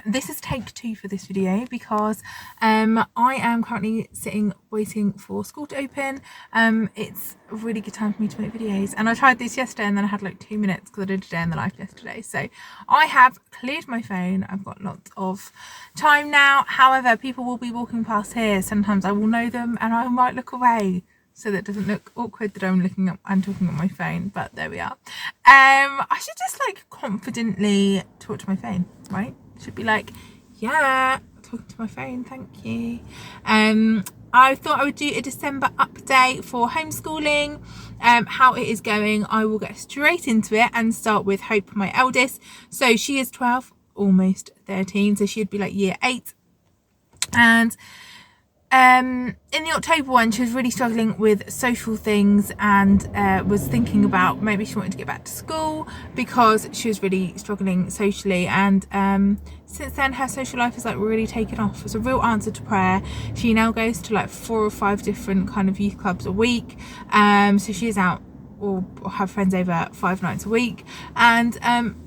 This is take 2 for this video because I am currently sitting waiting for school to open. It's a really good time for me to make videos, and I tried this yesterday and then I had like 2 minutes because I did a day in the life yesterday. So I have cleared my phone. I've got lots of time now. However, people will be walking past here. Sometimes I will know them and I might look away, so that doesn't look awkward that I'm looking up and talking on my phone, but there we are. I should just like confidently talk to my phone, right? Should be like, yeah, talking to my phone, thank you. I thought I would do a December update for homeschooling, how it is going. I will get straight into it and start with Hope, my eldest. So she is 12, almost 13, so she'd be like year 8. And in the October one, she was really struggling with social things and was thinking about maybe she wanted to get back to school because she was really struggling socially. And since then, her social life has like really taken off. It's a real answer to prayer. She now goes to like 4 or 5 different kind of youth clubs a week. So she is out or have friends over 5 nights a week, and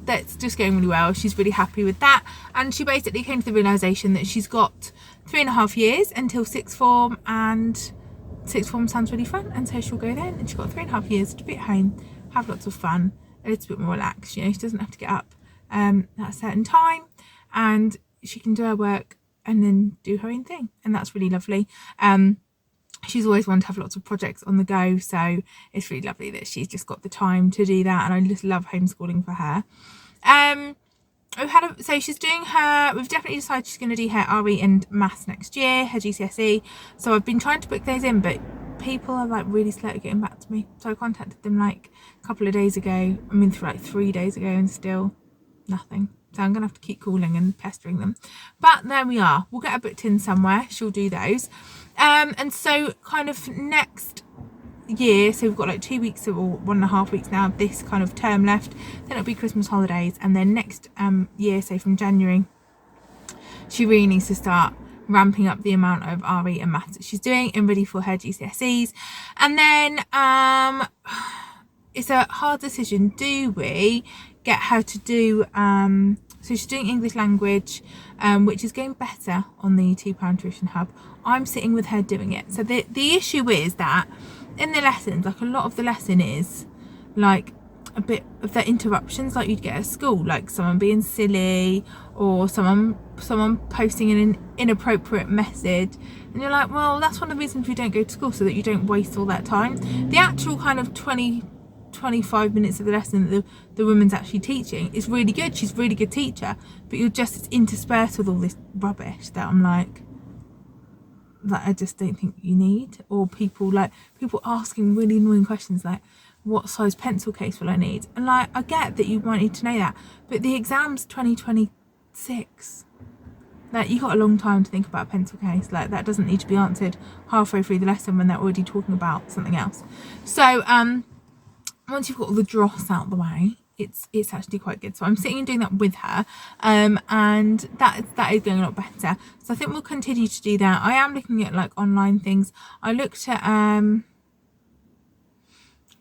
that's just going really well. She's really happy with that, and she basically came to the realization that she's got 3.5 years until sixth form, and sixth form sounds really fun, and so she'll go then, and she's got 3.5 years to be at home, have lots of fun, a little bit more relaxed. You know, she doesn't have to get up at a certain time, and she can do her work and then do her own thing, and that's really lovely. She's always wanted to have lots of projects on the go, so it's really lovely that she's just got the time to do that, and I just love homeschooling for her. So she's doing we've definitely decided she's going to do her RE and maths next year, her GCSE. So I've been trying to book those in, but people are like really slow at getting back to me. So I contacted them like a couple of days ago, through like 3 days ago, and still nothing. So I'm going to have to keep calling and pestering them. But there we are. We'll get her booked in somewhere. She'll do those. And so kind of next year, so we've got like 2 weeks or 1.5 weeks now of this kind of term left, then it'll be Christmas holidays, and then next year, so from January, she really needs to start ramping up the amount of RE and maths that she's doing and ready for her GCSEs. And then it's a hard decision. Do we get her to do so she's doing English language, which is going better on the £2 tuition hub. I'm sitting with her doing it. So the issue is that in the lessons, like a lot of the lesson is like a bit of the interruptions like you'd get at school, like someone being silly or someone posting an inappropriate message, and you're like, well, that's one of the reasons we don't go to school, so that you don't waste all that time. The actual kind of 25 minutes of the lesson that the woman's actually teaching is really good. She's a really good teacher, but you're just interspersed with all this rubbish that I'm like I just don't think you need. Or people asking really annoying questions like, what size pencil case will I need? And like, I get that you might need to know that, but the exam's 2026. Like, you got a long time to think about a pencil case. Like, that doesn't need to be answered halfway through the lesson when they're already talking about something else. So once you've got all the dross out the way, it's actually quite good. So I'm sitting and doing that with her, and that is going a lot better. So I think we'll continue to do that. I am looking at like online things. I looked at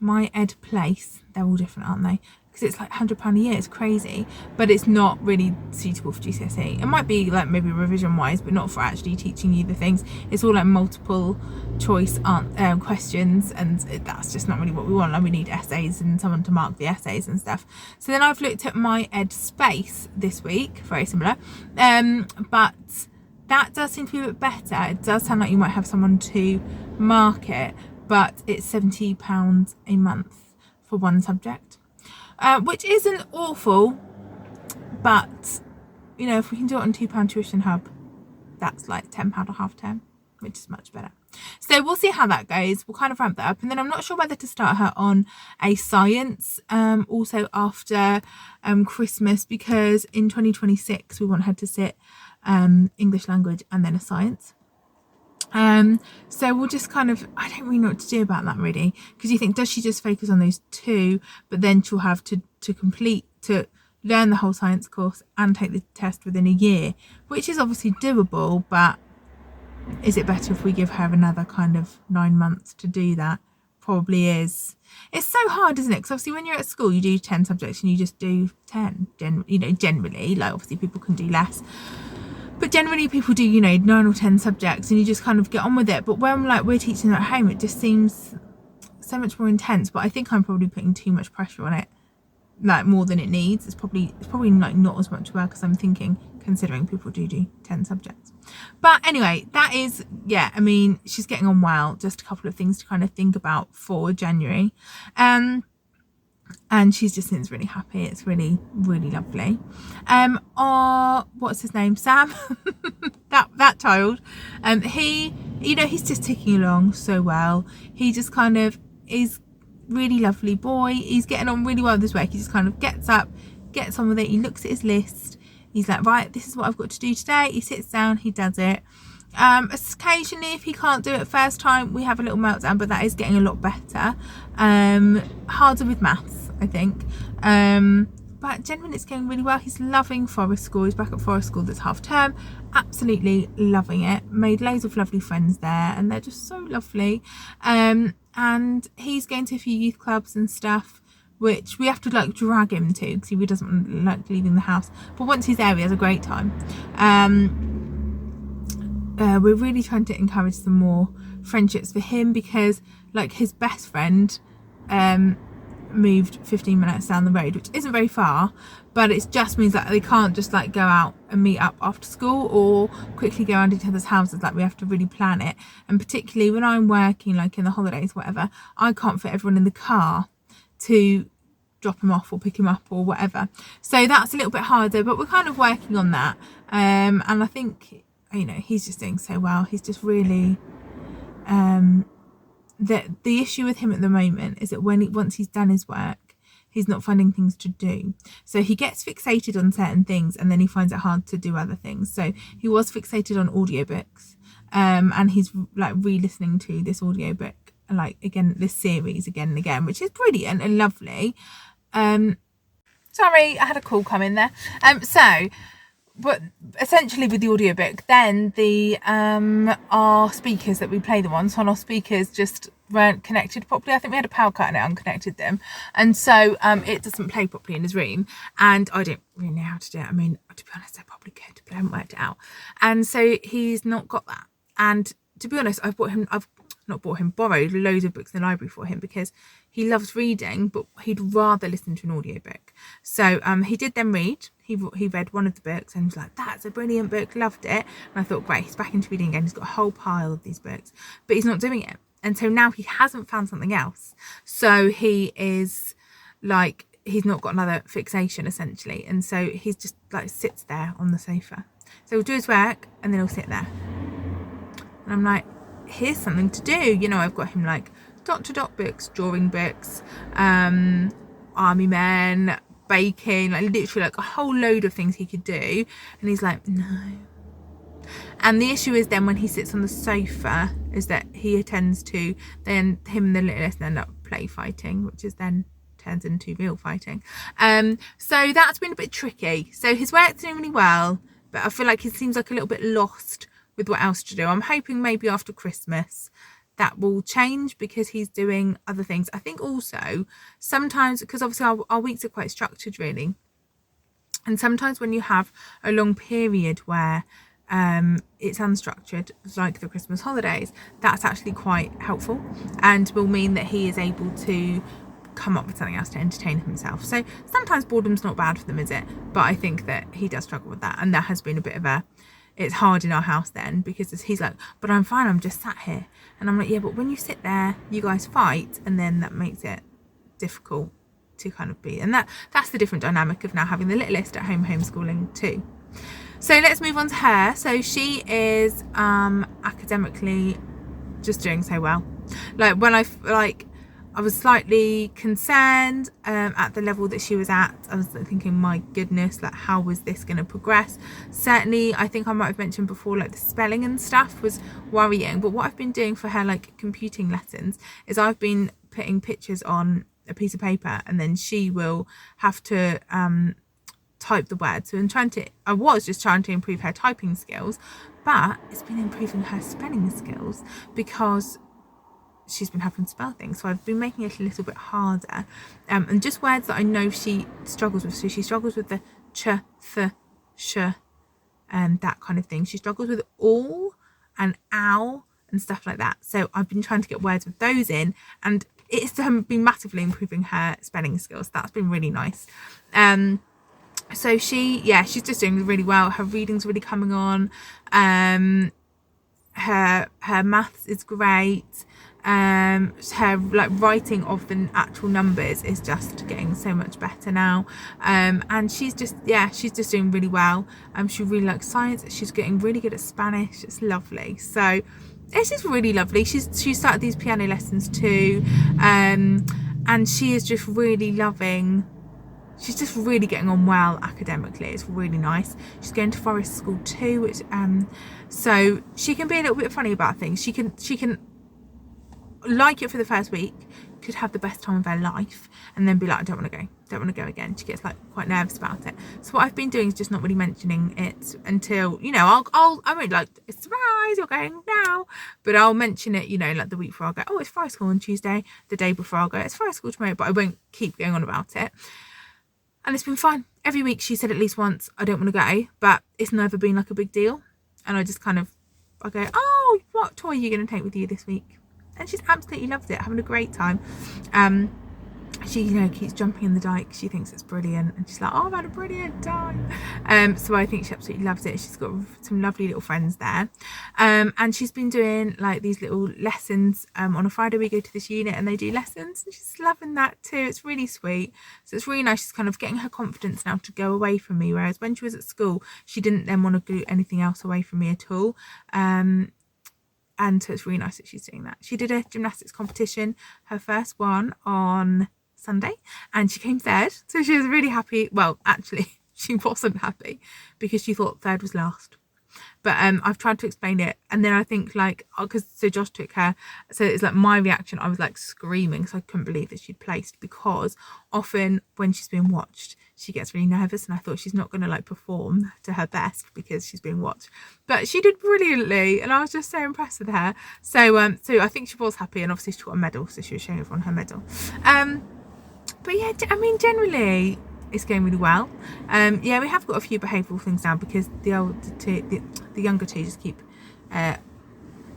My Ed Place. They're all different, aren't they? Because it's like £100 a year. It's crazy, but it's not really suitable for GCSE. It might be like maybe revision wise, but not for actually teaching you the things. It's all like multiple choice questions, and that's just not really what we want. Like, we need essays and someone to mark the essays and stuff. So then I've looked at My Ed Space this week, very similar, but that does seem to be a bit better. It does sound like you might have someone to mark it, but it's £70 a month for one subject. Which isn't awful, but you know, if we can do it on £2 tuition hub, that's like £10 a half term, which is much better. So we'll see how that goes. We'll kind of ramp that up, and then I'm not sure whether to start her on a science also after Christmas, because in 2026 we want her to sit English language and then a science. So we'll just kind of, I don't really know what to do about that really, because you think, does she just focus on those 2, but then she'll have to learn the whole science course and take the test within a year, which is obviously doable, but is it better if we give her another kind of 9 months to do that? probably is. It's so hard, isn't it? Because obviously when you're at school, you do 10 subjects and you just do 10, generally. Like, obviously people can do less, but generally people do, 9 or 10 subjects and you just kind of get on with it. But when like we're teaching at home, it just seems so much more intense. But I think I'm probably putting too much pressure on it, like more than it needs. It's probably like not as much work as I'm thinking, considering people do 10 subjects. But anyway, that is, yeah, I mean, she's getting on well. Just a couple of things to kind of think about for January. And she just seems really happy. It's really, really lovely. What's his name? Sam. that child. He, he's just ticking along so well. He just kind of is really lovely boy. He's getting on really well with his work. He just kind of gets up, gets on with it. He looks at his list. He's like, right, this is what I've got to do today. He sits down, he does it. Occasionally, if he can't do it first time, we have a little meltdown, but that is getting a lot better. Harder with maths, I think. But generally it's going really well. He's loving Forest School. He's back at Forest School this half term. Absolutely loving it. Made loads of lovely friends there and they're just so lovely. And he's going to a few youth clubs and stuff, which we have to like drag him to because he doesn't like leaving the house. But once he's there, he has a great time. We're really trying to encourage some more friendships for him because like his best friend moved 15 minutes down the road, which isn't very far, but it just means that they can't just like go out and meet up after school or quickly go around each other's houses. Like, we have to really plan it. And particularly when I'm working like in the holidays, whatever, I can't fit everyone in the car to drop him off or pick him up or whatever. So that's a little bit harder, but we're kind of working on that. And I think, he's just doing so well. He's just really, the issue with him at the moment is that once he's done his work, he's not finding things to do. So he gets fixated on certain things and then he finds it hard to do other things. So he was fixated on audiobooks, and he's like re-listening to this audiobook, like again, this series again and again, which is brilliant and lovely. Sorry, I had a call come in there. But essentially with the audiobook, then our speakers that we play them on, so our speakers just weren't connected properly. I think we had a power cut and it unconnected them, and so it doesn't play properly in his room, and I don't really know how to do it. I mean, to be honest, I probably could, but I haven't worked it out. And so he's not got that. And to be honest, I've borrowed loads of books in the library for him because he loves reading, but he'd rather listen to an audiobook. So he did then read. He read one of the books and was like, that's a brilliant book, loved it. And I thought, great, he's back into reading again. He's got a whole pile of these books, but he's not doing it. And so now he hasn't found something else. So he is like, he's not got another fixation essentially. And so he's just like sits there on the sofa. So he'll do his work and then he'll sit there. And I'm like, here's something to do. I've got him like dot books, drawing books, army men, baking, like literally like a whole load of things he could do. And he's like, no. And the issue is then when he sits on the sofa is that he tends to, then him and the littlest end up play fighting, which is then turns into real fighting. So that's been a bit tricky. So his work's doing really well, but I feel like he seems like a little bit lost with what else to do. I'm hoping maybe after Christmas that will change because he's doing other things. I think also sometimes, because obviously our weeks are quite structured really, and sometimes when you have a long period where it's unstructured, like the Christmas holidays, that's actually quite helpful and will mean that he is able to come up with something else to entertain himself. So sometimes boredom's not bad for them, is it? But I think that he does struggle with that, and there has been a bit of it's hard in our house then, because he's like, but I'm fine, I'm just sat here. And I'm like, yeah, but when you sit there, you guys fight, and then that makes it difficult to kind of be. And that's the different dynamic of now having the littlest at home homeschooling too. So let's move on to her. So she is academically just doing so well. Like when I was slightly concerned at the level that she was at. I was thinking, my goodness, like how was this going to progress? Certainly, I think I might have mentioned before, like the spelling and stuff was worrying. But what I've been doing for her like computing lessons is I've been putting pictures on a piece of paper, and then she will have to type the words. So I was just trying to improve her typing skills, but it's been improving her spelling skills because she's been having to spell things, so I've been making it a little bit harder, and just words that I know she struggles with. So she struggles with the ch, th, sh, and that kind of thing. She struggles with all and ow and stuff like that. So I've been trying to get words with those in, and it's been massively improving her spelling skills. That's been really nice. So she's just doing really well. Her reading's really coming on. Her maths is great. Her like writing of the actual numbers is just getting so much better now. And she's just doing really well. She really likes science. She's getting really good at Spanish. It's lovely. So it's just really lovely. She started these piano lessons too, and she is just really loving. She's just really getting on well academically. It's really nice. She's going to forest school too, which so she can be a little bit funny about things. She can like it for the first week, could have the best time of her life, and then be like, I don't want to go again. She gets like quite nervous about it. So what I've been doing is just not really mentioning it until, you know, I won't like, it's surprise, you're going now, but I'll mention it, you know, like the week before. I'll go, oh, it's forest school on Tuesday. The day before I'll go, it's forest school tomorrow, but I won't keep going on about it. And it's been fine. Every week she said at least once, I don't want to go, but it's never been like a big deal. And I just kind of, I go, oh, what toy are you going to take with you this week? And she's absolutely loved it, having a great time. She, you know, keeps jumping in the dike. She thinks it's brilliant, and she's like, oh, I've had a brilliant time. So I think she absolutely loves it. She's got some lovely little friends there, and she's been doing like these little lessons. On a Friday we go to this unit and they do lessons, and she's loving that too. It's really sweet. So it's really nice. She's kind of getting her confidence now to go away from me, whereas when she was at school she didn't then want to do anything else away from me at all. And so it's really nice that she's doing that. She did a gymnastics competition, her first one on Sunday, and she came third. So she was really happy. Well, actually, she wasn't happy because she thought third was last. But I've tried to explain it, and then I think like, so Josh took her, so it's like my reaction, I was like screaming because I couldn't believe that she'd placed, because often when she's being watched she gets really nervous, and I thought she's not going to like perform to her best because she's being watched. But she did brilliantly, and I was just so impressed with her. So so I think she was happy, and obviously she got a medal, so she was showing everyone her medal. But yeah, I mean, generally it's going really well. Yeah, we have got a few behavioural things now because the younger two just keep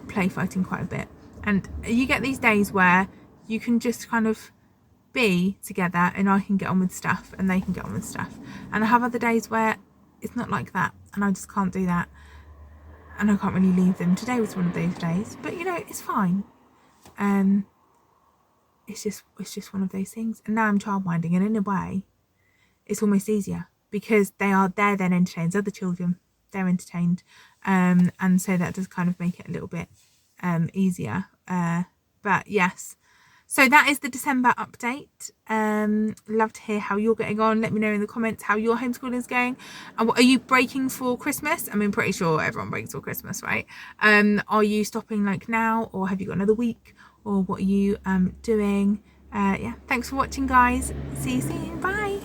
play fighting quite a bit, and you get these days where you can just kind of be together and I can get on with stuff and they can get on with stuff, and I have other days where it's not like that and I just can't do that, and I can't really leave them. Today was one of those days, but you know, it's fine. It's just one of those things, and now I'm childminding, and in a way it's almost easier because they're then entertained. Other children, they're entertained, and so that does kind of make it a little bit easier. But yes, so that is the December update. Love to hear how you're getting on. Let me know in the comments how your homeschooling is going. And are you breaking for Christmas? I mean, pretty sure everyone breaks for Christmas, right? Are you stopping like now, or have you got another week, or what are you doing? Yeah, thanks for watching, guys. See you soon. Bye.